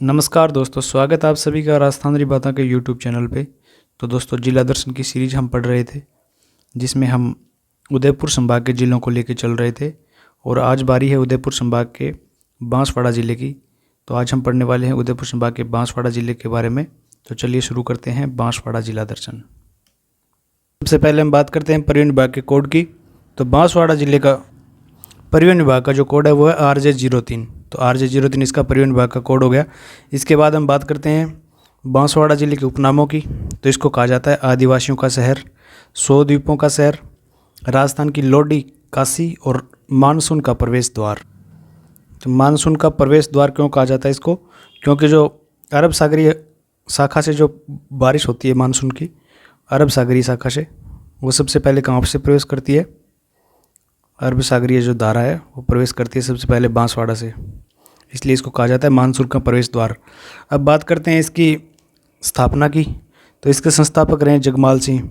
नमस्कार दोस्तों, स्वागत है आप सभी का राजस्थानी बातों के यूट्यूब चैनल पे। तो दोस्तों, जिला दर्शन की सीरीज हम पढ़ रहे थे, जिसमें हम उदयपुर संभाग के ज़िलों को लेकर चल रहे थे और आज बारी है उदयपुर संभाग के बांसवाड़ा ज़िले की। तो आज हम पढ़ने वाले हैं उदयपुर संभाग के बांसवाड़ा ज़िले के बारे में। तो चलिए शुरू करते हैं बांसवाड़ा जिला दर्शन। सबसे पहले हम बात करते हैं परिवहन विभाग के कोड की। तो बांसवाड़ा ज़िले का परिवहन विभाग का जो कोड है वो है RJ03। तो RJ03 इसका परिवहन विभाग का कोड हो गया। इसके बाद हम बात करते हैं बांसवाड़ा ज़िले के उपनामों की। तो इसको कहा जाता है आदिवासियों का शहर, 100 द्वीपों का शहर, राजस्थान की लोडी, काशी और मानसून का प्रवेश द्वार। तो मानसून का प्रवेश द्वार क्यों कहा जाता है इसको? क्योंकि जो अरब सागरीय शाखा से जो बारिश होती है मानसून की, अरब सागरीय शाखा से, वो सबसे पहले कहाँ से प्रवेश करती है? अरब सागरीय जो धारा है वो प्रवेश करती है सबसे पहले बांसवाड़ा से, इसलिए इसको कहा जाता है मानसून का प्रवेश द्वार। अब बात करते हैं इसकी स्थापना की। तो इसके संस्थापक रहे जगमाल सिंह।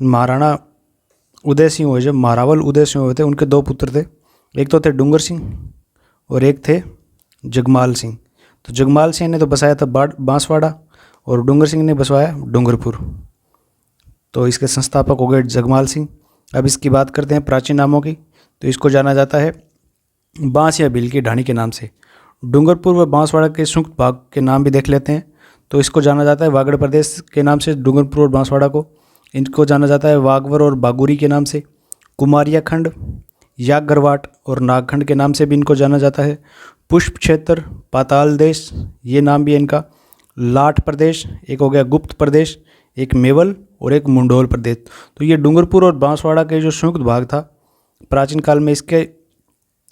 महाराणा उदय सिंह हुए, जब महारावल उदय सिंह हुए थे, उनके 2 पुत्र थे। एक तो थे डूंगर सिंह और एक थे जगमाल सिंह। तो जगमाल सिंह ने तो बसाया था बांसवाड़ा और डूंगर सिंह ने बसवाया डूंगरपुर। तो इसके संस्थापक हो गए जगमाल सिंह। अब इसकी बात करते हैं प्राचीन नामों की। तो इसको जाना जाता है बांस या भील की ढाणी के नाम से। डूंगरपुर व बांसवाड़ा के संयुक्त भाग के नाम भी देख लेते हैं। तो इसको जाना जाता है वागड़ प्रदेश के नाम से, डूंगरपुर और बांसवाड़ा को। इनको जाना जाता है वागवर और बागुरी के नाम से। कुमारिया खंड, यागरवाट और नागखंड के नाम से भी इनको जाना जाता है। पुष्प क्षेत्र, पाताल देश, ये नाम भी है इनका। लाट प्रदेश, एक हो गया गुप्त प्रदेश, एक मेवल और एक मुंडोल प्रदेश। तो ये डूंगरपुर और बांसवाड़ा के जो संयुक्त भाग था, प्राचीन काल में इसके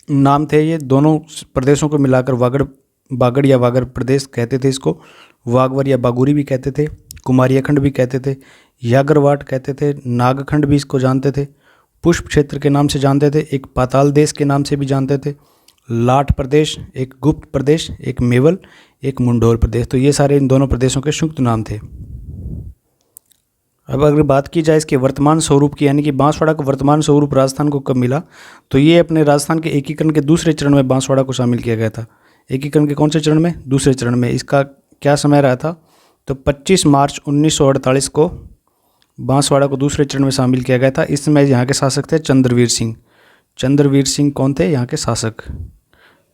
नाम थे। ये दोनों प्रदेशों को मिलाकर बागड़ या वागड़ प्रदेश कहते थे इसको। वागवर या बागुरी भी कहते थे, कुमारियाखंड भी कहते थे, यागरवाट कहते थे, नागखंड भी इसको जानते थे, पुष्प क्षेत्र के नाम से जानते थे, एक पाताल देश के नाम से भी जानते थे, लाट प्रदेश, एक गुप्त प्रदेश, एक मेवल, एक मुंडोल प्रदेश। तो ये सारे इन दोनों प्रदेशों के संयुक्त नाम थे। अब अगर बात की जाए इसके वर्तमान स्वरूप की, यानी कि बांसवाड़ा का वर्तमान स्वरूप राजस्थान को कब मिला, तो ये अपने राजस्थान के एकीकरण के दूसरे चरण में बांसवाड़ा को शामिल किया गया था। एकीकरण के कौन से चरण में? दूसरे चरण में। इसका क्या समय रहा था? तो 25 मार्च 1948 को बांसवाड़ा को दूसरे चरण में शामिल किया गया था। इस समय यहाँ के शासक थे चंद्रवीर सिंह। चंद्रवीर सिंह कौन थे? यहाँ के शासक।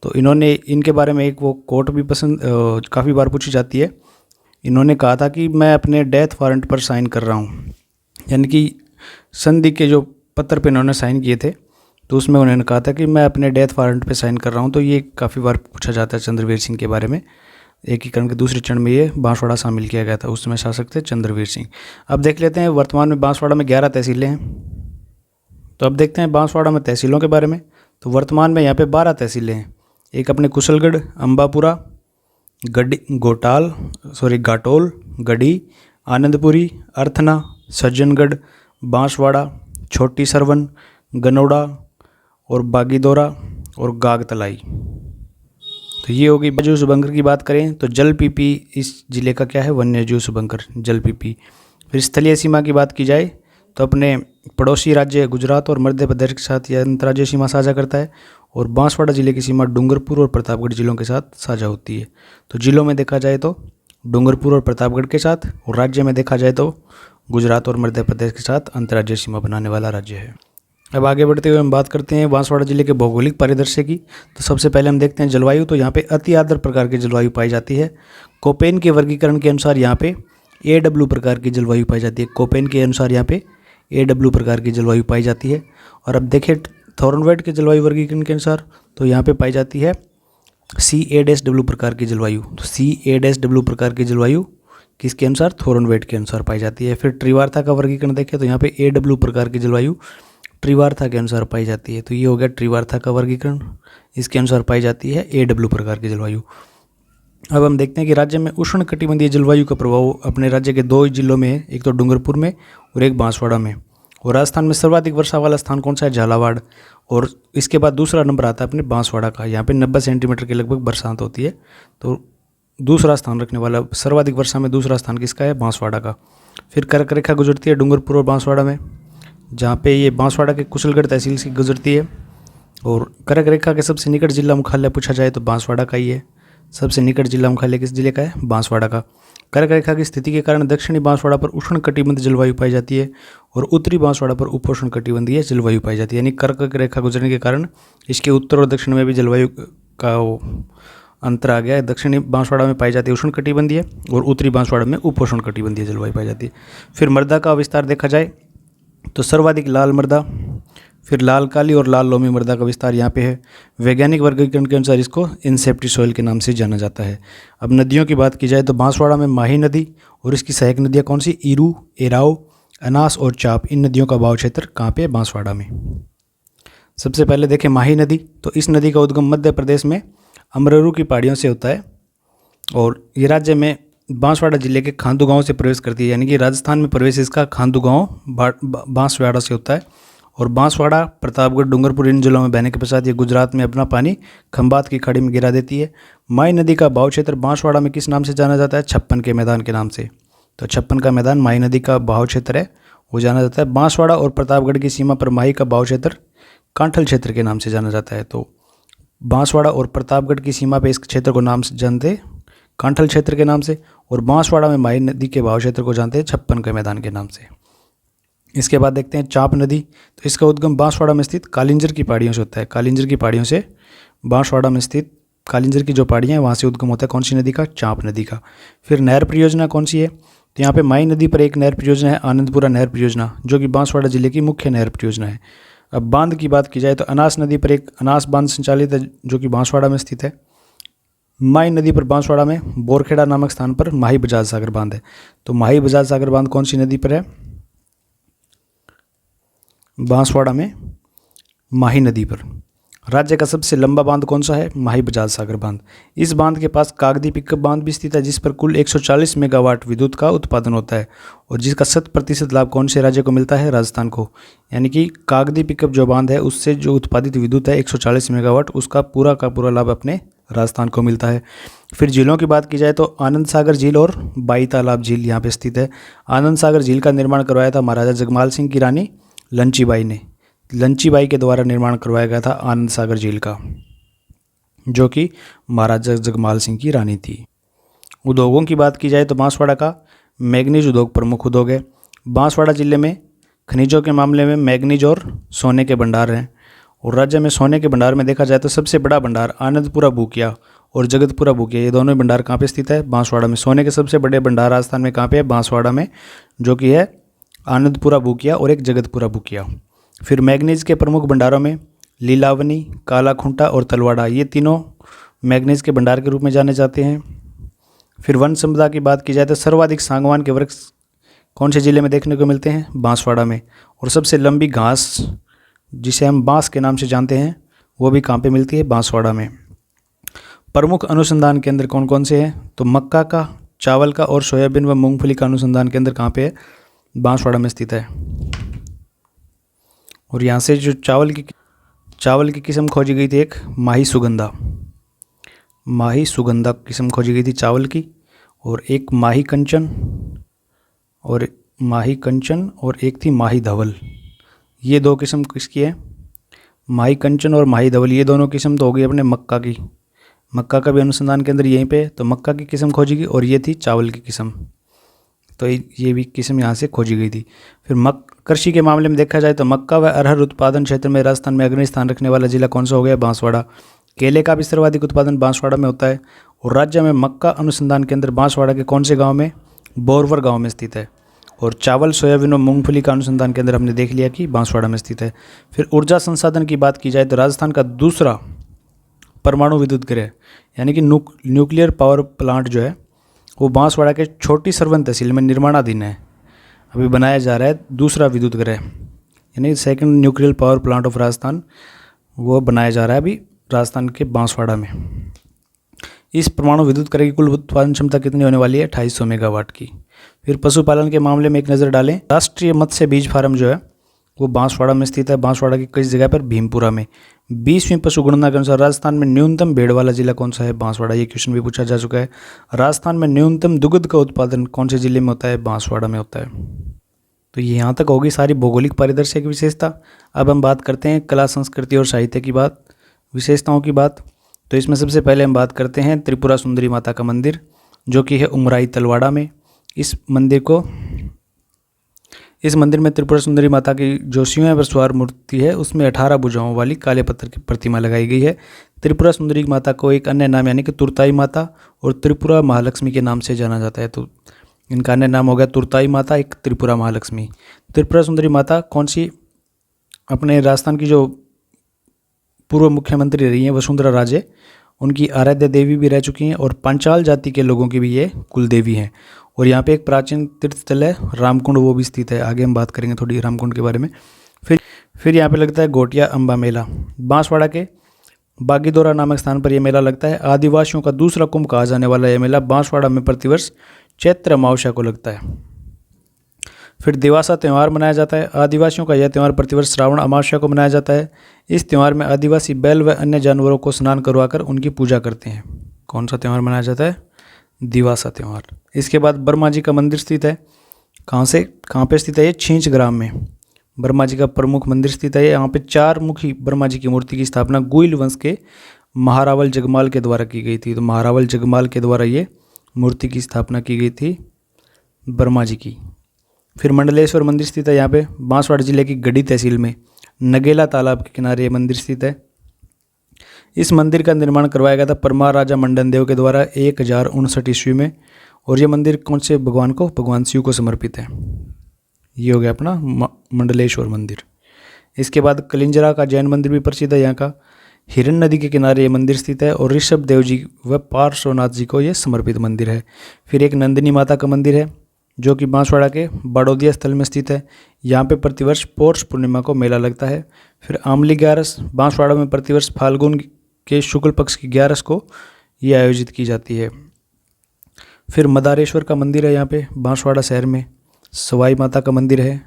तो इनके बारे में एक वो कोट भी काफ़ी बार पूछी जाती है। इन्होंने कहा था कि मैं अपने डेथ वारंट पर साइन कर रहा हूँ, यानी कि संधि के जो पत्र पे इन्होंने साइन किए थे, तो उसमें उन्होंने कहा था कि मैं अपने डेथ वारंट पे साइन कर रहा हूँ। तो ये काफ़ी बार पूछा जाता है चंद्रवीर सिंह के बारे में। एकीकरण के दूसरे चरण में ये बांसवाड़ा शामिल किया गया था, उस समय शासक थे चंद्रवीर सिंह। अब देख लेते हैं वर्तमान में बांसवाड़ा में 11 तहसीलें हैं। तो अब देखते हैं बांसवाड़ा में तहसीलों के बारे में। तो वर्तमान में यहाँ पे 12 तहसीलें हैं। एक अपने कुशलगढ़, अम्बापुरा, घाटोल, गढ़ी, आनंदपुरी, अर्थना, सज्जनगढ़, बांसवाड़ा, छोटी सरवन, गनौड़ा और बागीदोरा और गागतलाई। तो ये होगी वन्यजीव शुभंकर की बात करें तो जलपीपी इस जिले का क्या है? वन्यजीव शुभंकर, जलपीपी। फिर स्थलीय सीमा की बात की जाए तो अपने पड़ोसी राज्य गुजरात और मध्य प्रदेश के साथ यह अंतर्राज्यीय सीमा साझा करता है और बांसवाड़ा जिले की सीमा डूंगरपुर और प्रतापगढ़ जिलों के साथ साझा होती है। तो जिलों में देखा जाए तो डूंगरपुर और प्रतापगढ़ के साथ, और राज्य में देखा जाए तो गुजरात और मध्य प्रदेश के साथ अंतर्राज्यीय सीमा बनाने वाला राज्य है। अब आगे बढ़ते हुए हम बात करते हैं बांसवाड़ा जिले के भौगोलिक परिदृश्य की। तो सबसे पहले हम देखते हैं जलवायु। तो यहाँ पे अति आर्द्र प्रकार की जलवायु पाई जाती है। कोपेन के वर्गीकरण के अनुसार यहाँ पे AW प्रकार की जलवायु पाई जाती है। कोपेन के अनुसार यहाँ पे AW प्रकार की जलवायु पाई जाती है। और अब देखें थॉर्नवेट के जलवायु वर्गीकरण के अनुसार, तो यहाँ पे पाई जाती है CA-W प्रकार की जलवायु। तो CA-W प्रकार की जलवायु किसके अनुसार? थॉर्नवेट के अनुसार पाई जाती है। फिर त्रिवार्ता का वर्गीकरण देखें तो यहाँ पे AW प्रकार की जलवायु त्रिवार्ता के अनुसार पाई जाती है। तो ये हो गया त्रिवार्ता का वर्गीकरण, इसके अनुसार पाई जाती है AW प्रकार की जलवायु। अब हम देखते हैं कि राज्य में उष्ण कटिबंधीय जलवायु का प्रभाव अपने राज्य के 2 जिलों में है, एक तो डूंगरपुर में और एक बांसवाड़ा में। और राजस्थान में सर्वाधिक वर्षा वाला स्थान कौन सा है? झालावाड़। और इसके बाद दूसरा नंबर आता है अपने बांसवाड़ा का। यहाँ पे 90 सेंटीमीटर के लगभग बरसात होती है। तो दूसरा स्थान रखने वाला, सर्वाधिक वर्षा में दूसरा स्थान किसका है? बांसवाड़ा का। फिर कर्क रेखा गुजरती है डूंगरपुर और बांसवाड़ा में, जहाँ पे ये बांसवाड़ा के कुशलगढ़ तहसील से गुजरती है। और कर्क रेखा के सबसे निकट जिला मुख्यालय पूछा जाए तो बांसवाड़ा का ही है। सबसे निकट जिला मुख्यालय किस जिले का है? बांसवाड़ा का। कर्क रेखा की स्थिति के कारण दक्षिणी बांसवाड़ा पर उष्णकटिबंधीय जलवायु पाई जाती है और उत्तरी बांसवाड़ा पर उपोष्णकटिबंधीय जलवायु पाई जाती है। यानी कर्क रेखा गुजरने के कारण इसके उत्तर और दक्षिण में भी जलवायु का अंतर आ गया है। दक्षिणी बांसवाड़ा में पाई जाती है उष्णकटिबंधीय और उत्तरी बांसवाड़ा में उपोष्णकटिबंधीय जलवायु पाई जाती है। फिर मृदा का विस्तार देखा जाए तो सर्वाधिक लाल मृदा, फिर लाल काली और लाल लोमी मृदा का विस्तार यहाँ पे है। वैज्ञानिक वर्गीकरण के अनुसार इसको इनसेप्टी सॉइल के नाम से जाना जाता है। अब नदियों की बात की जाए तो बांसवाड़ा में माही नदी और इसकी सहायक नदियाँ कौन सी? ईरू, एराव, अनास और चाप। इन नदियों का बहाव क्षेत्र कहाँ पे है? बांसवाड़ा में। सबसे पहले देखें माही नदी, तो इस नदी का उद्गम मध्य प्रदेश में अमररू की पहाड़ियों से होता है और ये राज्य में बांसवाड़ा जिले के खांदू गांव से प्रवेश करती है। यानी कि राजस्थान में प्रवेश इसका खांदू गांव बांसवाड़ा से होता है और बांसवाड़ा, प्रतापगढ़, डूंगरपुर इन जिलों में बहने के पश्चात ये गुजरात में अपना पानी खंबात की खाड़ी में गिरा देती है। माही नदी का बहाव क्षेत्र बांसवाड़ा में किस नाम से जाना जाता है? छप्पन के मैदान के नाम से। तो छप्पन का मैदान माही नदी का बहाव क्षेत्र है, वो जाना जाता है। बांसवाड़ा और प्रतापगढ़ की सीमा पर माही का बहाव क्षेत्र कांठल क्षेत्र के नाम से जाना जाता है। तो बांसवाड़ा और प्रतापगढ़ की सीमा पे इस क्षेत्र को नाम से जानते कांठल क्षेत्र के नाम से, और बांसवाड़ा में माही नदी के बहाव क्षेत्र को जानते हैं छप्पन के मैदान के नाम से। इसके बाद देखते हैं चाप नदी, तो इसका उद्गम बांसवाड़ा में स्थित कालिंजर की पहाड़ियों से होता है। कालिंजर की पहाड़ियों से बांसवाड़ा में स्थित कालिंजर की जो पहाड़ियाँ हैं वहाँ से उद्गम होता है कौन सी नदी का? चाप नदी का। फिर नहर परियोजना कौन सी है? तो यहाँ पे माही नदी पर एक नहर परियोजना है, आनंदपुरा नहर परियोजना, जो कि बांसवाड़ा जिले की मुख्य नहर परियोजना है। अब बांध की बात की जाए तो अनास नदी पर एक अनास बांध संचालित है, जो कि बांसवाड़ा में स्थित है। माही नदी पर बांसवाड़ा में बोरखेड़ा नामक स्थान पर माही बजाज सागर बांध है। तो माही बजाज सागर बांध कौन सी नदी पर है? बांसवाड़ा में माही नदी पर। राज्य का सबसे लंबा बांध कौन सा है? माही बजाज सागर बांध। इस बांध के पास कागदी पिकअप बांध भी स्थित है, जिस पर कुल 140 मेगावाट विद्युत का उत्पादन होता है और जिसका 100% लाभ कौन से राज्य को मिलता है? राजस्थान को। यानी कि कागदी पिकअप जो बांध है उससे जो उत्पादित विद्युत है 140 मेगावाट, उसका पूरा का पूरा लाभ अपने राजस्थान को मिलता है। फिर झीलों की बात की जाए तो आनंद सागर झील और बाई तालाब झील यहाँ पे स्थित है। आनंद सागर झील का निर्माण करवाया था महाराजा जगमाल सिंह की रानी लंचीबाई ने। लंचीबाई के द्वारा निर्माण करवाया गया था आनंद सागर झील का, जो कि महाराजा जगमाल सिंह की रानी थी। उद्योगों की बात की जाए तो बांसवाड़ा का मैग्नीज उद्योग प्रमुख उद्योग है। बांसवाड़ा जिले में खनिजों के मामले में मैग्नीज और सोने के भंडार हैं और राज्य में सोने के भंडार में देखा जाए तो सबसे बड़ा भंडार आनंदपुरा बूकिया और जगतपुरा बूकिया, ये दोनों भंडार कहाँ पे स्थित है? बांसवाड़ा में। सोने के सबसे बड़े भंडार राजस्थान में कहाँ पे है? बांसवाड़ा में, जो कि है आनंदपुरा बूकिया और एक जगतपुरा बूकिया। फिर मैग्नीज के प्रमुख भंडारों में लीलावनी, काला खूंटा और तलवाड़ा, ये तीनों मैग्नीज के भंडार के रूप में जाने जाते हैं। फिर वन संपदा की बात की जाए तो सर्वाधिक सागवान के वृक्ष कौन से जिले में देखने को मिलते हैं? बांसवाड़ा में। और सबसे लंबी घास जिसे हम बांस के नाम से जानते हैं वो भी कहाँ पे मिलती है? बांसवाड़ा में। प्रमुख अनुसंधान केंद्र कौन कौन से हैं? तो मक्का का, चावल का और सोयाबीन व मूंगफली का अनुसंधान केंद्र कहाँ पे है? बांसवाड़ा में स्थित है। और यहाँ से जो चावल की किस्म खोजी गई थी एक माही सुगंधा किस्म खोजी गई थी चावल की, और एक माही कंचन और एक थी माही धवल। ये दो किस्म किसकी है? माही कंचन और माही धवल, ये दोनों किस्म तो हो गई अपने मक्का की। मक्का का भी अनुसंधान केंद्र यहीं पे, तो मक्का की किस्म खोजी गई और ये थी चावल की किस्म, तो ये भी किस्म यहाँ से खोजी गई थी। फिर कृषि के मामले में देखा जाए तो मक्का व अरहर उत्पादन क्षेत्र में राजस्थान में अग्रणी स्थान रखने वाला जिला कौन सा हो गया? बांसवाड़ा। केले का भी सर्वाधिक उत्पादन बांसवाड़ा में होता है और राज्य में मक्का अनुसंधान केंद्र बांसवाड़ा के कौन से गाँव में? बोरवर गाँव में स्थित है। और चावल, सोयाबीन और मूंगफली का अनुसंधान केंद्र हमने देख लिया कि बांसवाड़ा में स्थित है। फिर ऊर्जा संसाधन की बात की जाए तो राजस्थान का दूसरा परमाणु विद्युत गृह यानी कि न्यूक्लियर पावर प्लांट जो है वो बांसवाड़ा के छोटी सरवन तहसील में निर्माणाधीन है। अभी बनाया जा रहा है दूसरा विद्युत गृह, यानी second nuclear power plant of Rajasthan, वो बनाया जा रहा है अभी राजस्थान के बांसवाड़ा में। इस परमाणु विद्युत गृह की कुल उत्पादन क्षमता कितनी होने वाली है? 250 मेगावाट की। फिर पशुपालन के मामले में एक नज़र डालें। राष्ट्रीय मत्स्य बीज फार्म जो है वो बांसवाड़ा में स्थित है। बांसवाड़ा की किस जगह पर? भीमपुरा में। 20वीं पशु गणना के अनुसार राजस्थान में न्यूनतम भेड़ वाला जिला कौन सा है? बांसवाड़ा। ये क्वेश्चन भी पूछा जा चुका है। राजस्थान में न्यूनतम दुग्ध का उत्पादन कौन से जिले में होता है? बांसवाड़ा में होता है। तो ये यहाँ तक होगी सारी भौगोलिक परिदृश्य की विशेषता। अब हम बात करते हैं कला, संस्कृति और साहित्य की विशेषताओं की बात। तो इसमें सबसे पहले हम बात करते हैं त्रिपुरा सुंदरी माता का मंदिर, जो कि है उमराई तलवाड़ा में। इस मंदिर में त्रिपुरा सुंदरी माता की जो सिंह पर सवार मूर्ति है उसमें 18 भुजाओं वाली काले पत्थर की प्रतिमा लगाई गई है। त्रिपुरा सुंदरी माता को एक अन्य नाम यानी कि तुरताई माता और त्रिपुरा महालक्ष्मी के नाम से जाना जाता है। तो इनका अन्य नाम हो गया तुरताई माता, एक त्रिपुरा महालक्ष्मी। त्रिपुरा सुंदरी माता कौन सी, अपने राजस्थान की जो पूर्व मुख्यमंत्री रही हैं वसुंधरा राजे, उनकी आराध्य देवी भी रह चुकी हैं और पांचाल जाति के लोगों की भी ये कुल देवी हैं। और यहाँ पे एक प्राचीन तीर्थ स्थल है रामकुंड, वो भी स्थित है। आगे हम बात करेंगे थोड़ी रामकुंड के बारे में। फिर यहाँ पे लगता है गोटिया अम्बा मेला। बांसवाड़ा के बागीदोरा नामक स्थान पर यह मेला लगता है। आदिवासियों का दूसरा कुंभ कहा जाने वाला यह मेला बांसवाड़ा में प्रतिवर्ष चैत्र अमावस्या को लगता है। फिर दिवासा त्यौहार मनाया जाता है। आदिवासियों का यह त्यौहार प्रतिवर्ष श्रावण अमावस्या को मनाया जाता है। इस त्यौहार में आदिवासी बैल व अन्य जानवरों को स्नान करवाकर उनकी पूजा करते हैं। कौन सा त्यौहार मनाया जाता है? दिवासा त्यौहार। इसके बाद ब्रह्मा जी का मंदिर स्थित है। कहाँ पे स्थित है? ये छींच ग्राम में ब्रह्मा जी का प्रमुख मंदिर स्थित है। यहाँ पे 4 मुखी ब्रह्मा जी की मूर्ति की स्थापना गुइल वंश के महारावल जगमाल के द्वारा की गई थी। तो महारावल जगमाल के द्वारा ये मूर्ति की स्थापना की गई थी ब्रह्मा जी की। फिर मंडलेश्वर मंदिर स्थित है यहाँ पे बांसवाड़ा जिले की गढ़ी तहसील में नगेला तालाब के किनारे ये मंदिर स्थित है। इस मंदिर का निर्माण करवाया गया था परमार राजा मंडन देव के द्वारा 1059 ईस्वी में। और ये मंदिर कौन से भगवान को? भगवान शिव को समर्पित है। ये हो गया अपना मंडलेश्वर मंदिर। इसके बाद कलिंजरा का जैन मंदिर भी प्रसिद्ध है यहाँ का। हिरन नदी के किनारे ये मंदिर स्थित है और ऋषभ देव जी व पार्श्वनाथ जी को ये समर्पित मंदिर है। फिर एक नंदिनी माता का मंदिर है जो कि बांसवाड़ा के बाडोदिया स्थल में स्थित है। यहाँ पे प्रतिवर्ष पौष पूर्णिमा को मेला लगता है। फिर आमली ग्यारस बांसवाड़ा में प्रतिवर्ष फाल्गुन के शुक्ल पक्ष की 11 को ये आयोजित की जाती है। फिर मदारेश्वर का मंदिर है यहाँ पे बांसवाड़ा शहर में। सवाई माता का मंदिर है,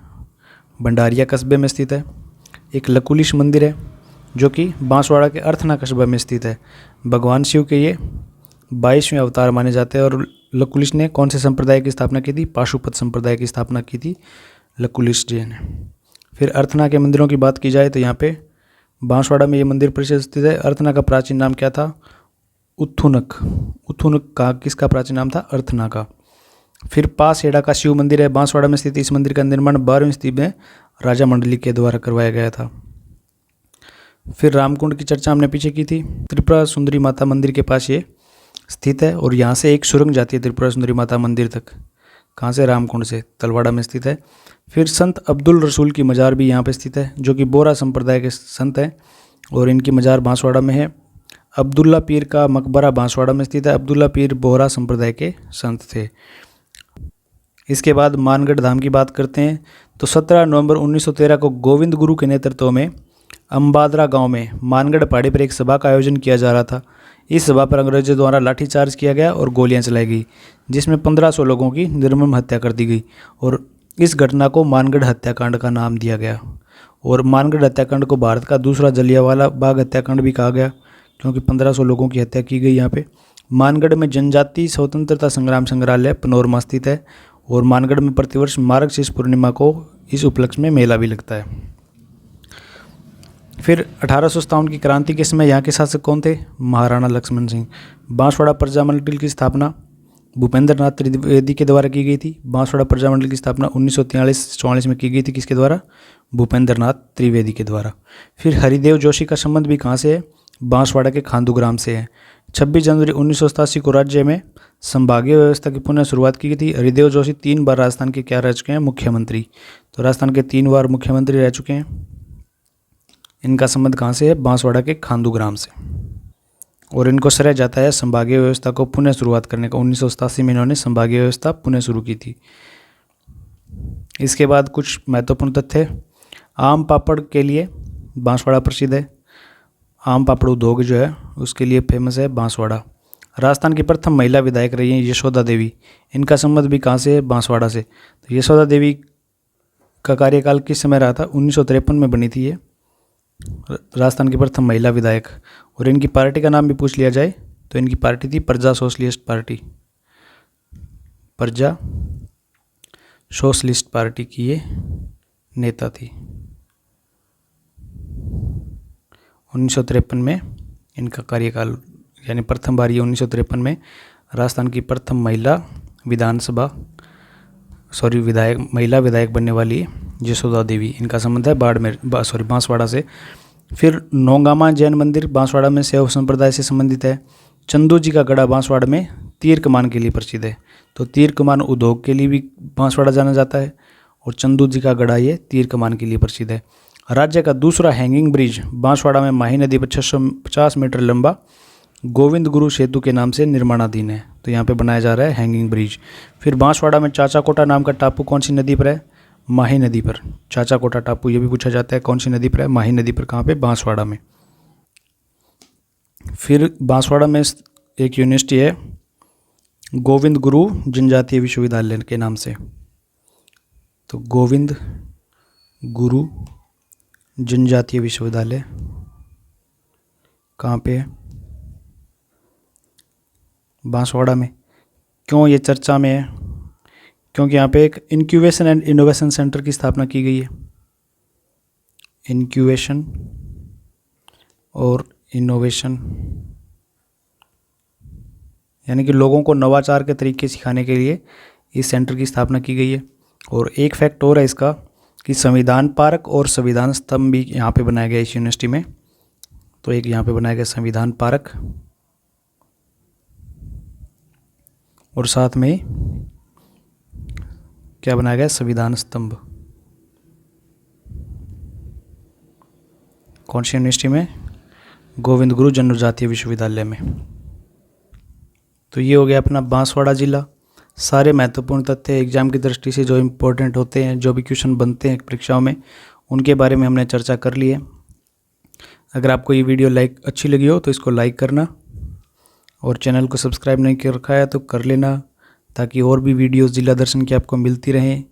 भंडारिया कस्बे में स्थित है। एक लकुलिश मंदिर है जो कि बांसवाड़ा के अर्थना कस्बे में स्थित है। भगवान शिव के ये 22वें अवतार माने जाते हैं। और लकुलिश ने कौन से संप्रदाय की स्थापना की थी? पाशुपत संप्रदाय की स्थापना की थी लकुलिश जी ने। फिर अर्थना के मंदिरों की बात की जाए तो यहाँ पे बांसवाड़ा में ये मंदिर प्रसिद्ध स्थित है। अर्थना का प्राचीन नाम क्या था? उत्थुनक का किसका प्राचीन नाम था? अर्थना का। फिर पासहेड़ा का शिव मंदिर है बांसवाड़ा में स्थित। इस मंदिर का निर्माण 12वीं सदी में राजा मंडली के द्वारा करवाया गया था। फिर रामकुंड की चर्चा हमने पीछे की थी। त्रिपुरा सुंदरी माता मंदिर के पास ये स्थित है और यहाँ से एक सुरंग जाती है त्रिपुरा सुंदरी माता मंदिर तक। कहाँ से? रामकुंड से, तलवाड़ा में स्थित है। फिर संत अब्दुल रसूल की मज़ार भी यहाँ पे स्थित है जो कि बोरा संप्रदाय के संत हैं और इनकी मज़ार बांसवाड़ा में है। अब्दुल्ला पीर का मकबरा बांसवाड़ा में स्थित है। अब्दुल्ला पीर बोहरा संप्रदाय के संत थे। इसके बाद मानगढ़ धाम की बात करते हैं तो 17 नवंबर 1913 को गोविंद गुरु के नेतृत्व में अम्बादरा गांव में मानगढ़ पहाड़ी पर एक सभा का आयोजन किया जा रहा था। इस सभा पर अंग्रेजों द्वारा लाठीचार्ज किया गया और गोलियां चलाई गई जिसमें 1500 लोगों की निर्मम हत्या कर दी गई। और इस घटना को मानगढ़ हत्याकांड का नाम दिया गया। और मानगढ़ हत्याकांड को भारत का दूसरा जलियांवाला बाग हत्याकांड भी कहा गया क्योंकि 1500 लोगों की हत्या की गई यहाँ पे। मानगढ़ में जनजातीय स्वतंत्रता संग्राम संग्रहालय पनोरमा स्थित है और मानगढ़ में प्रतिवर्ष मार्गशीर्ष पूर्णिमा को इस उपलक्ष्य में मेला भी लगता है। फिर 1857 की क्रांति के समय यहाँ के शासक कौन थे? महाराणा लक्ष्मण सिंह। बांसवाड़ा प्रजामंडल की स्थापना भूपेंद्र नाथ त्रिवेदी के द्वारा की गई थी। बांसवाड़ा प्रजामंडल की स्थापना 1943-44 में की गई थी। किसके द्वारा? भूपेंद्र नाथ त्रिवेदी के द्वारा। फिर हरिदेव जोशी का संबंध भी कहाँ से है? बांसवाड़ा के खांदू ग्राम से है। 26 जनवरी 1987 को राज्य में संभागीय व्यवस्था की पुनः शुरुआत की गई थी। हरिदेव जोशी 3 बार राजस्थान के क्या रह चुके हैं? मुख्यमंत्री। तो राजस्थान के 3 बार मुख्यमंत्री रह चुके हैं। इनका संबंध कहाँ से है? बांसवाड़ा के खांदू ग्राम से। और इनको श्रेय जाता है संभागीय व्यवस्था को पुनः शुरुआत करने का। 1987 में इन्होंने संभागीय व्यवस्था पुनः शुरू की थी। इसके बाद कुछ महत्वपूर्ण तथ्य। आम पापड़ के लिए बांसवाड़ा प्रसिद्ध है। आम पापड़ उद्योग जो है उसके लिए फेमस है बांसवाड़ा। राजस्थान की प्रथम महिला विधायक रही हैं यशोदा देवी। इनका संबंध भी कहाँ से है? बांसवाड़ा से। तो यशोदा देवी का कार्यकाल किस समय रहा था? 1953 में बनी थी ये राजस्थान की प्रथम महिला विधायक। और इनकी पार्टी का नाम भी पूछ लिया जाए तो इनकी पार्टी थी प्रजा सोशलिस्ट पार्टी। प्रजा सोशलिस्ट पार्टी की ये नेता थी। 1953 में इनका कार्यकाल यानी प्रथम बार ये 1953 में राजस्थान की प्रथम महिला विधायक बनने वाली है जसोदा देवी। इनका संबंध है बांसवाड़ा से। फिर नौगामा जैन मंदिर बांसवाड़ा में शैव संप्रदाय से संबंधित है। चंदू जी का गढ़ा बांसवाड़ा में तीर कमान के लिए प्रसिद्ध है। तो तीर कमान उद्योग के लिए भी बांसवाड़ा जाना जाता है और चंदू जी का गढ़ा ये तीर कमान के लिए प्रसिद्ध है। राज्य का दूसरा हैंगिंग ब्रिज बांसवाड़ा में माही नदी पर 650 मीटर लंबा गोविंद गुरु सेतु के नाम से निर्माणाधीन है। तो यहाँ पे बनाया जा रहा है हैंगिंग ब्रिज। फिर बांसवाड़ा में चाचाकोटा नाम का टापू कौन सी नदी पर है? माही नदी पर। चाचाकोटा टापू ये भी पूछा जाता है कौन सी नदी पर है? माही नदी पर। कहाँ पे? बांसवाड़ा में। फिर बांसवाड़ा में एक यूनिवर्सिटी है गोविंद गुरु जनजातीय विश्वविद्यालय के नाम से। तो गोविंद गुरु जनजातीय विश्वविद्यालय कहाँ पे है? बांसवाड़ा में। क्यों ये चर्चा में है? क्योंकि यहाँ पे एक इंक्यूबेशन एंड इनोवेशन सेंटर की स्थापना की गई है। इंक्यूबेशन और इनोवेशन यानी कि लोगों को नवाचार के तरीके सिखाने के लिए इस सेंटर की स्थापना की गई है। और एक फैक्ट और है इसका कि संविधान पार्क और संविधान स्तंभ भी यहाँ पे बनाया गया इस यूनिवर्सिटी में। तो एक यहाँ पे बनाया गया संविधान पार्क और साथ में क्या बनाया गया? संविधान स्तंभ। कौन सी यूनिवर्सिटी में? गोविंद गुरु जनजातीय विश्वविद्यालय में। तो ये हो गया अपना बांसवाड़ा जिला। सारे महत्वपूर्ण तथ्य एग्जाम की दृष्टि से जो इम्पोर्टेंट होते हैं, जो भी क्वेश्चन बनते हैं परीक्षाओं में, उनके बारे में हमने चर्चा कर ली है। अगर आपको ये वीडियो अच्छी लगी हो तो इसको लाइक करना और चैनल को सब्सक्राइब नहीं कर रखा है तो कर लेना, ताकि और भी वीडियोस जिला दर्शन की आपको मिलती रहें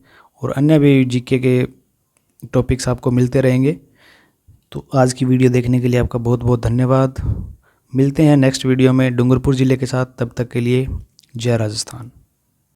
और अन्य भी जीके के टॉपिक्स आपको मिलते रहेंगे। तो आज की वीडियो देखने के लिए आपका बहुत बहुत धन्यवाद। मिलते हैं नेक्स्ट वीडियो में डूंगरपुर ज़िले के साथ। तब तक के लिए जय राजस्थान।